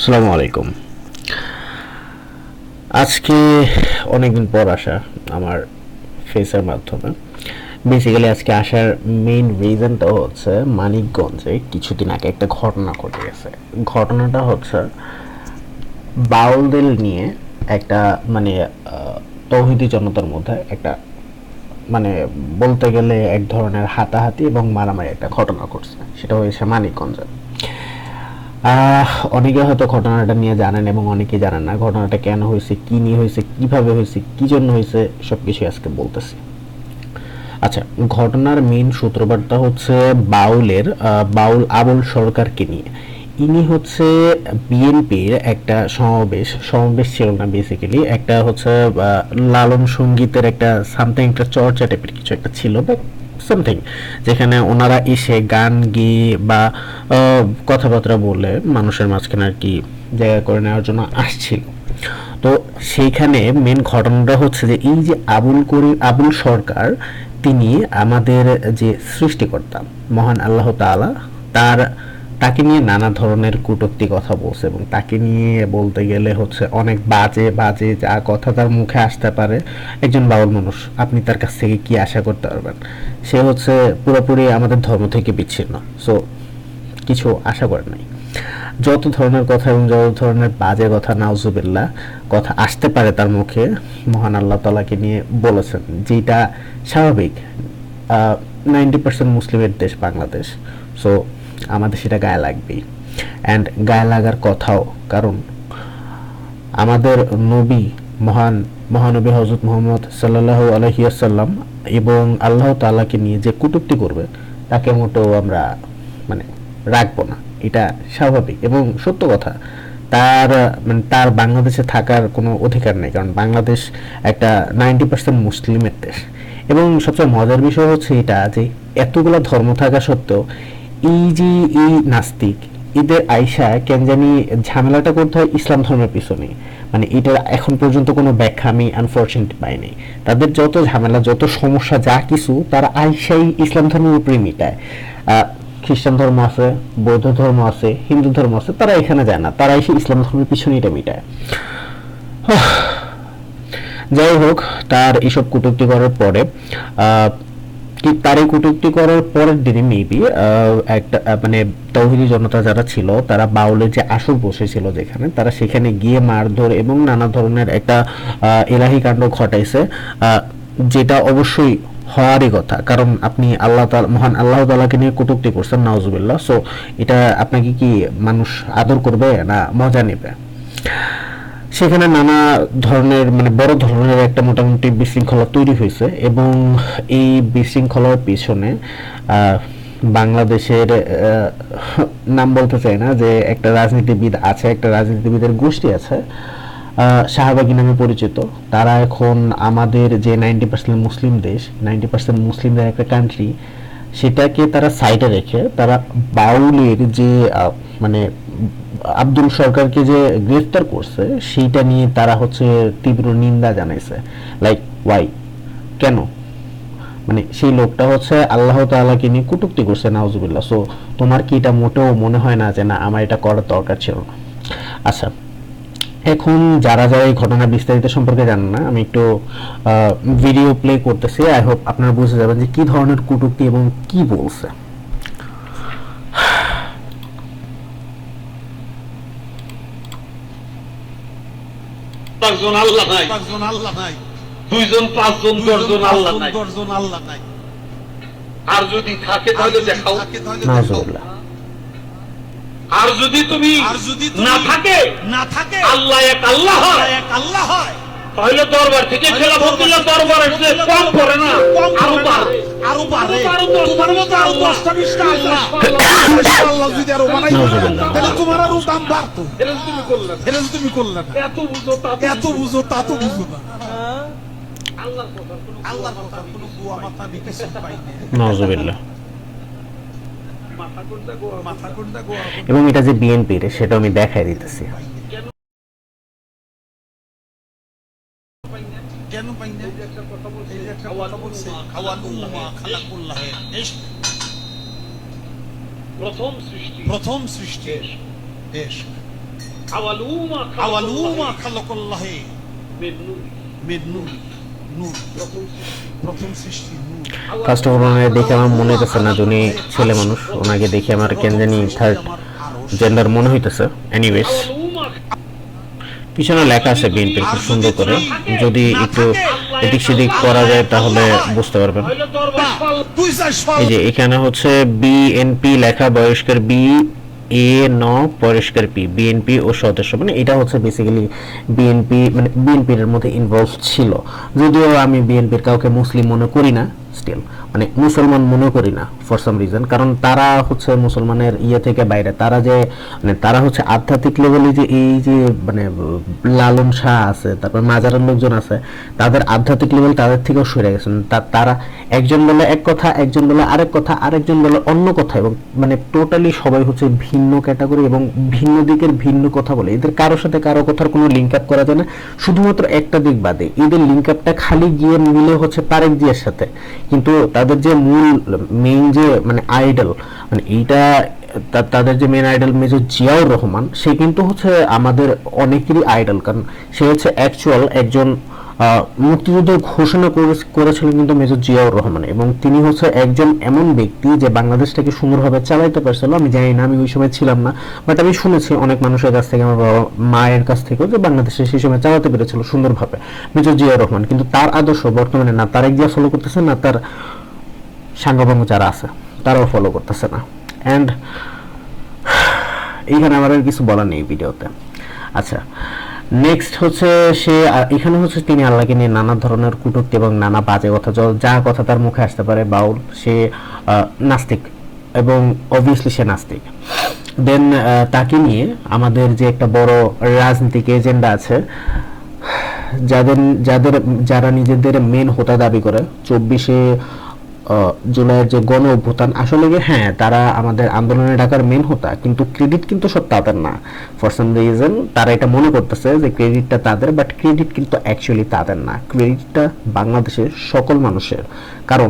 আসসালামু আলাইকুম। আজকে অনেকদিন পর আসা আমার ফেসের মাধ্যমে। বেসিক্যালি আজকে আসার মেইন রিজনটা হচ্ছে মানিকগঞ্জে কিছুদিন আগে একটা ঘটনা ঘটে গেছে। ঘটনাটা হচ্ছে বাউলদের নিয়ে একটা মানে তৌহিদি জনতার মধ্যে একটা মানে বলতে গেলে এক ধরনের হাতাহাতি এবং মারামারি একটা ঘটনা ঘটছে। সেটা হয়েছে মানিকগঞ্জে। অনেকে হয়তো ঘটনাটা নিয়ে জানেন এবং অনেকে জানেন না ঘটনাটা কেন হয়েছে, কি নিয়ে হয়েছে, কিভাবে হয়েছে, কি জন্য হয়েছে, সবকিছু আজকে বলতেছি। আচ্ছা, ঘটনার মেইন সূত্রপাতটা হচ্ছে বাউল আবুল সরকারকে নিয়ে। ইনি হচ্ছে বিএনপির একটা সমাবেশ ছিল না, বেসিক্যালি একটা হচ্ছে লালন সঙ্গীতের একটা সামথিং একটা চর্চা টাইপের কিছু একটা ছিল বা সামথিং, যেখানে ওনারা এসে গান গেয়ে বা কথাবার্তা বলে মানুষের মাঝখানে আর কি জায়গা করে নেওয়ার জন্য আসছিল। তো সেইখানে মেন ঘটনাটা হচ্ছে যে এই যে আবুল সরকার, তিনি আমাদের যে সৃষ্টিকর্তা মহান আল্লাহ তাআলা, তার তাকে নিয়ে নানা ধরনের কটূক্তি কথা বলছে এবং তাকে নিয়ে বলতে গেলে হচ্ছে অনেক বাজে বাজে যা কথা তার মুখে আসতে পারে। একজন বাউল মানুষ, আপনি তার কাছ থেকে কি আশা করতে পারবেন? সে হচ্ছে পুরোপুরি আমাদের ধর্ম থেকে বিচ্ছিন্ন, সো কিছু আশা করেন নাই। যত ধরনের কথা এবং যত ধরনের বাজে কথা নাউজুবিল্লাহ কথা আসতে পারে তার মুখে, মহান আল্লাহ তাআলাকে নিয়ে বলেছেন, যেটা স্বাভাবিক। 90% মুসলিমের দেশ বাংলাদেশ, সো আমাদের সেটা গায়ে লাগবেই, অ্যান্ড গায়ে লাগার কথাও। কারণ আমাদের নবী মহানবী হযরত মুহাম্মদ সাল্লাল্লাহু আলাইহি ওয়াসাল্লাম এবং আল্লাহ তাআলাকে নিয়ে যে কটূক্তি করবে, তাকে মোটেও আমরা মানে রাখবো না। এটা স্বাভাবিক এবং সত্য কথা। তার বাংলাদেশে থাকার কোনো অধিকার নেই, কারণ বাংলাদেশ একটা 90% মুসলিমের দেশ। এবং সবচেয়ে মজার বিষয় হচ্ছে এটা যে এতগুলা ধর্ম থাকা সত্ত্বেও এই নাস্তিক এদের আইসা কেন জানি ঝামেলাটা করতে হয় ইসলাম ধর্মের পিছনে। মানে এটার এখন পর্যন্ত কোনো ব্যাখ্যা আমি আনফরচুনেট পাইনি। তাদের যত ঝামেলা, যত সমস্যা, যা কিছু, তারা আইসাই ইসলাম ধর্মের উপরে মিটায়। খ্রিস্টান ধর্ম আছে, বৌদ্ধ ধর্ম আছে, হিন্দু ধর্ম আছে, তারা এখানে যায় না, তারা এসে ইসলাম ধর্মের পিছনে এটা মিটায়। যাই হোক, তার এইসব কটূক্তি করার পরে তার এই কটূক্তি করার পরের দিনে মেবি একটা মানে তৌহিদি জনতা যারা ছিল, তারা বাউলের যে আসর বসেছিল যেখানে, তারা সেখানে গিয়ে মারধর এবং নানা ধরনের একটা এলাহি কাণ্ড ঘটাইছে, যেটা অবশ্যই হওয়ারই কথা। কারণ আপনি মহান আল্লাহ তাআলাকে নিয়ে কটূক্তি করছেন, নাউজুবিল্লাহ। সো এটা আপনাকে কি মানুষ আদর করবে না মজা নেবে? সেখানে নানা ধরনের মানে বড় ধরনের একটা মোটামুটি বিশৃঙ্খলা তৈরি হয়েছে এবং এই বিশৃঙ্খলার পিছনে বাংলাদেশের নাম বলতে চাই না, যে একটা রাজনীতিবিদ আছে, একটা রাজনীতিবিদের গোষ্ঠী আছে, শাহবাগী নামে পরিচিত। তারা এখন আমাদের যে 90% মুসলিম দেশ, 90% মুসলিমদের একটা কান্ট্রি, সেটাকে তারা সাইডে রেখে তারা বাউলের যে মানে আব্দুল সরকারকে যে গ্রেফতার করছে, সেইটা নিয়ে তারা হচ্ছে তীব্র নিন্দা জানাইছে। লাইক ওয়াই, কেন? মানে সেই লোকটা হচ্ছে আল্লাহ তাআলাকে নিয়ে কটূক্তি করছে, নাউজুবিল্লাহ। সো তোমার কি এটা মোটেও মনে হয় না যে না, আমার এটা করার দরকার ছিল না? আচ্ছা, এখন যারা যারা এই ঘটনার বিস্তারিত সম্পর্কে জানেন না, আমি একটু ভিডিও প্লে করতেছি। আই হোপ আপনারা বুঝে যাবেন যে কি ধরনের কটূক্তি এবং কি বলছে। পাঁচজন আল্লাহ নাই, দুইজন, পাঁচজন, দশজন আল্লাহ নাই। আর যদি থাকে তাহলে দেখাও। নাউজুবিল্লাহ। আর যদি তুমি না থাকে আল্লাহ এক আল্লাহ হয়, তাহলে দরবার থেকে খেলাফত দিলে দরবারের যে কম করে না, আরো বাড়ে 10টা 20টা আল্লাহ যদি আরো বানাই, তাহলে তোমার আরো দাম বাড়তো। এটা তুমি করলে না। এত বুঝো তা তো বুঝো না। আল্লাহর কথা কোনো গোয়া মাথা কিছু পাই না। নাউজুবিল্লাহ। এবং এটা যে বিএনপির, সেটা আমি দেখাই দিতেছি। কেন পাই না? এই একটা কথা বলছে, খাওয়ানুল্লাহ খালাকুল্লাহ, প্রথম সৃষ্টি দেশ। আওয়ালুমা খালাকাল্লাহি মিন নূর, নূর প্রথম সৃষ্টি নূর। ফার্স্ট অফ অল ওনাকে দেখে আমার মনে হইতেছে না যে উনি ছেলে মানুষ, ওনাকে দেখে আমার কেন জানি থার্ড জেন্ডার মনে হইতেছে। এনিওয়েজ, পিছনে লেখা আছে বিএনপির খুব সুন্দর করে, যদি একটু এদিক সেদিক করা যায় তাহলে বুঝতে পারবেন। এই যে এখানে হচ্ছে বিএনপি লেখা, বয়স্কের বি এ ন পরিষ্কার পি, বিএনপি ও সদস্য, মানে এটা হচ্ছে বেসিক্যালি বিএনপি, মানে বিএনপির মধ্যে ইনভলভ ছিল। যদিও আমি বিএনপির কাউকে মুসলিম মনে করি না, স্টিল মানে মুসলমান মনে করি না ফর সাম রিজন, কারণ তারা হচ্ছে মুসলমানের ইয়ে থেকে বাইরে, তারা যে মানে তারা হচ্ছে আধ্যাত্মিক লেভেলে যে এই যে মানে লালন শাহ আছে, তারপর মাজারের লোকজন আছে, তাদের আধ্যাত্মিক লেভেল তাদের থেকেও সরে গেছেন। তারা একজন বলে এক কথা, একজন বলে আরেক কথা, আরেকজন বলে অন্য কথা, এবং মানে টোটালি সবাই হচ্ছে ভিন্ন ক্যাটাগরি এবং ভিন্ন দিকের ভিন্ন কথা বলে। এদের কারোর সাথে কারো কথার কোনো লিঙ্ক আপ করা যায় না, শুধুমাত্র একটা দিক বাদে। এদের লিঙ্ক আপটা খালি গিয়ে মিলে হচ্ছে তারেক জিয়ার সাথে, কিন্তু তাদের যে মূল মেইন যে মানে আইডল, মানে এইটা তাদের যে main idol major Ziaur Rahman, সে কিন্তু হচ্ছে আমাদের অনেকেরই আইডল, কারণ সে হচ্ছে অ্যাকচুয়াল একজন মুক্তিযুদ্ধের ঘোষণা করেছিলেন কিন্তু মেজর জিয়াউর রহমান, এবং তিনি হচ্ছে একজন এমন ব্যক্তি যে বাংলাদেশটাকে সুন্দরভাবে চালাইতে পারছিল। আমি জানি না, আমি ওই সময় ছিলাম না, বাট আমি শুনেছি অনেক মানুষের কাছ থেকে, আমার বাবা মায়ের কাছ থেকেও, যে বাংলাদেশে সেই সময় চালাতে পেরেছিল সুন্দরভাবে মেজর জিয়াউর রহমান। কিন্তু তার আদর্শ বর্তমানে না তারেক জিয়া ফলো করতেছে, না তার সাঙ্গপাঙ্গ যারা আছে তারাও ফলো করতেছে না। অ্যান্ড এইখানে আমার আর কিছু বলার নেই ভিডিওতে। আচ্ছা, নেক্সট হচ্ছে সে এখানে হচ্ছে তিনি আল্লাহকে নিয়ে নানা ধরনের কটূক্তি এবং নানা বাজে কথা, যা কথা তার মুখে আসতে পারে বাউল, সে নাস্তিক, এবং অবভিয়াসলি সে নাস্তিক। দেন তাকে নিয়ে আমাদের যে একটা বড় রাজনৈতিক এজেন্ডা আছে, যারা নিজেদের মেন হোতা দাবি করে, 24শে জুলাইয়ের যে গণ অভ্যুত্থান, আসলে হ্যাঁ তারা আমাদের আন্দোলনে ডাকার মেন হোতা, কিন্তু ক্রেডিট কিন্তু সব তাদের না। ফর সাম রিজন তারা এটা মনে করতেছে যে ক্রেডিটটা তাদের, বাট ক্রেডিট কিন্তু অ্যাকচুয়ালি তাদের না, ক্রেডিটটা বাংলাদেশের সকল মানুষের। কারণ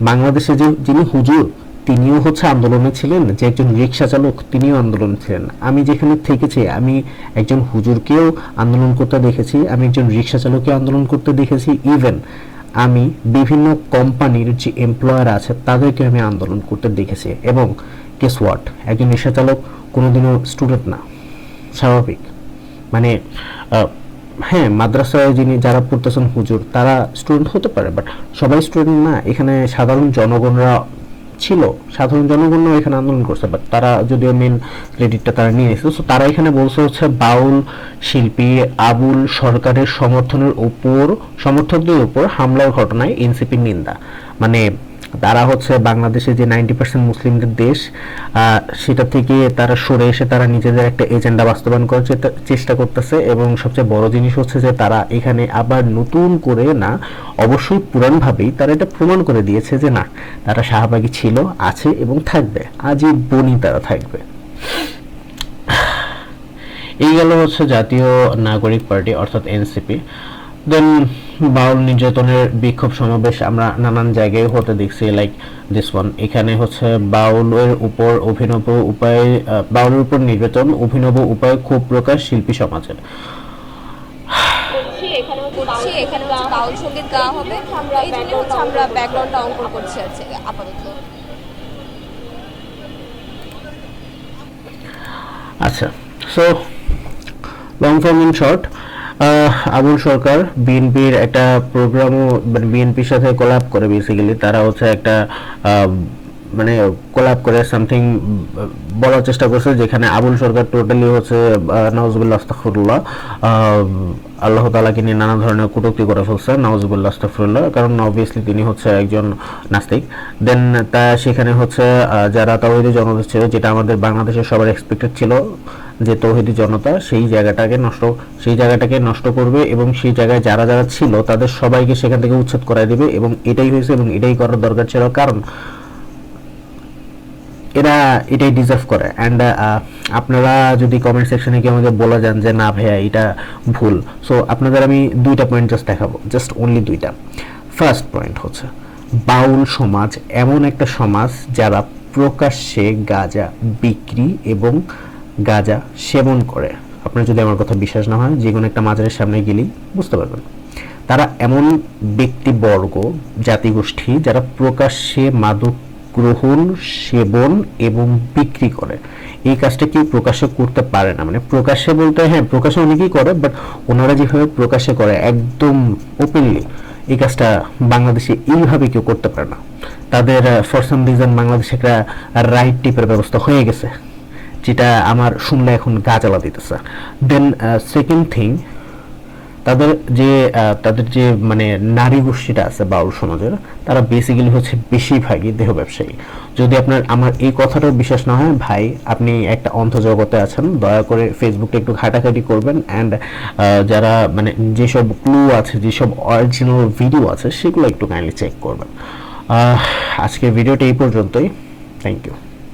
বাংলাদেশে যিনি হুজুর, তিনিও হচ্ছে আন্দোলনে ছিলেন, যে একজন রিক্সা চালক তিনিও আন্দোলনে ছিলেন। আমি যেখানে থেকেছি, আমি একজন হুজুরকেও আন্দোলন করতে দেখেছি, আমি একজন রিক্সা চালককেও আন্দোলন করতে দেখেছি, ইভেন আমি বিভিন্ন কোম্পানির যে এমপ্লয়ার আছে তাদেরকে আমি আন্দোলন করতে দেখেছি। এবং গেস হোয়াট, একজন রিক্সা চালক কোনোদিনও স্টুডেন্ট না, স্বাভাবিক। মানে হ্যাঁ, মাদ্রাসায় যারা পড়তেছেন হুজুর, তারা স্টুডেন্ট হতে পারে, বাট সবাই স্টুডেন্ট না। এখানে সাধারণ জনগণরা ছিল, সাধারণ জনগণও এখানে আন্দোলন করছে, বাট তারা যদিও মেন ক্রেডিটটা তারা নিয়ে নিয়েছে। সো তারা এখানে বলছে হচ্ছে বাউল শিল্পী আবুল সরকারের সমর্থকদের উপর হামলার ঘটনায় এনসিপির নিন্দা। মানে তারা হচ্ছে বাংলাদেশে যে 90% মুসলিমদের দেশ, সেটা থেকে তারা সরে এসে তারা নিজেদের একটা এজেন্ডা বাস্তবায়ন করার চেষ্টা করতেছে। এবং সবচেয়ে বড় জিনিস হচ্ছে যে তারা এখানে আবার নতুন করে না, অবশ্যই পুরানভাবেই তারা এটা প্রমাণ করে দিয়েছে যে না, তারা শাহবাগী ছিল, আছে এবং থাকবে, আজীবনই তারা থাকবে। এই গেল হচ্ছে জাতীয় নাগরিক পার্টি অর্থাৎ এনসিপি। দেন বাউল নির্যাতনের বিক্ষোভ সমাবেশ আমরা নানান জায়গায় হতে দেখছি, লাইক দিস ওয়ান। এখানে হচ্ছে বাউলের উপর নির্যাতন, অভিনব উপায়ে ক্ষোভ প্রকাশ শিল্পী সমাজের। এখানে বাউল সঙ্গীত গাওয়া হবে, এই জন্য হচ্ছে আমরা ব্যাকগ্রাউন্ডটা অঙ্কন করছি আছে আপাতত। আচ্ছা, so long form in short, Abul Sarkar বিএনপির একটা প্রোগ্রামও, মানে বিএনপির সাথে কোলাব করে, বেসিক্যালি তারা হচ্ছে একটা মানে কোলাব করে সামথিং বলার চেষ্টা করছে, যেখানে আবুল সরকার টোটালি হচ্ছে নাউজুবিল্লাহ আস্তাগফিরুল্লাহ, আল্লাহ তাআলাকে নিয়ে নানা ধরনের কটূক্তি করে ফেলছে, নাউজুবিল্লাহ আস্তাগফিরুল্লাহ, কারণ অবভিয়াসলি তিনি হচ্ছে একজন নাস্তিক। দেন তা সেখানে হচ্ছে যারা তাওহীদি জনতা ছিল, যেটা আমাদের বাংলাদেশের সবার এক্সপেক্টেড ছিল যে তৌহিদি জনতা সেই জায়গাটাকে নষ্ট করবে, এবং সেই জায়গায় যারা ছিল তাদের সবাইকে সেখান থেকে উচ্ছেদ করায় দিবে। এবং এটাই হয়েছে, এবং এটাই করার দরকার ছিল, কারণ এরা এটাই ডিজার্ভ করে। অ্যান্ড আপনারা যদি কমেন্ট সেকশনে কি আমাকে বলে যান যে না ভাইয়া এটা ভুল, সো আপনাদের আমি দুইটা পয়েন্ট জাস্ট দেখাবো, জাস্ট অনলি দুইটা। ফার্স্ট পয়েন্ট হচ্ছে, বাউল সমাজ এমন একটা সমাজ যারা প্রকাশ্যে গাঁজা বিক্রি এবং গাঁজা সেবন করে। আপনার যদি আমার কথা বিশ্বাস না হয়, যে কোনো একটা মাজারের সামনে গেলেই বুঝতে পারবেন। তারা এমন ব্যক্তিবর্গ, জাতিগোষ্ঠী যারা প্রকাশ্যে মাদক গ্রহণ, সেবন এবং বিক্রি করে। এই কাজটা কেউ প্রকাশ্যে করতে পারে না, মানে প্রকাশ্যে বলতে হ্যাঁ প্রকাশ্যে অনেকেই করে, বাট ওনারা যেভাবে প্রকাশ্যে করে একদম ওপেনলি, এই কাজটা বাংলাদেশে এইভাবে কেউ করতে পারে না। তাদের ফর সাম রিজন বাংলাদেশে একটা রাইট টিপের ব্যবস্থা হয়ে গেছে, যেটা আমার শুনলে এখন গা জ্বালা দিতেছে। দেন সেকেন্ড থিং, তাদের যে মানে নারী গোষ্ঠীটা আছে বাউল সমাজের, তারা বেসিক্যালি হচ্ছে বেশিরভাগই দেহ ব্যবসায়ী। যদি আপনার আমার এই কথাটা বিশ্বাস না হয় ভাই, আপনি একটা অন্ধ জগতে আছেন, দয়া করে ফেসবুকে একটু ঘাটাঘাটি করবেন, অ্যান্ড যারা মানে যেসব ক্লু আছে, যেসব অরিজিনাল ভিডিও আছে সেগুলো একটু কাইন্ডলি চেক করবেন। আজকের ভিডিওটা এই পর্যন্তই। Thank you.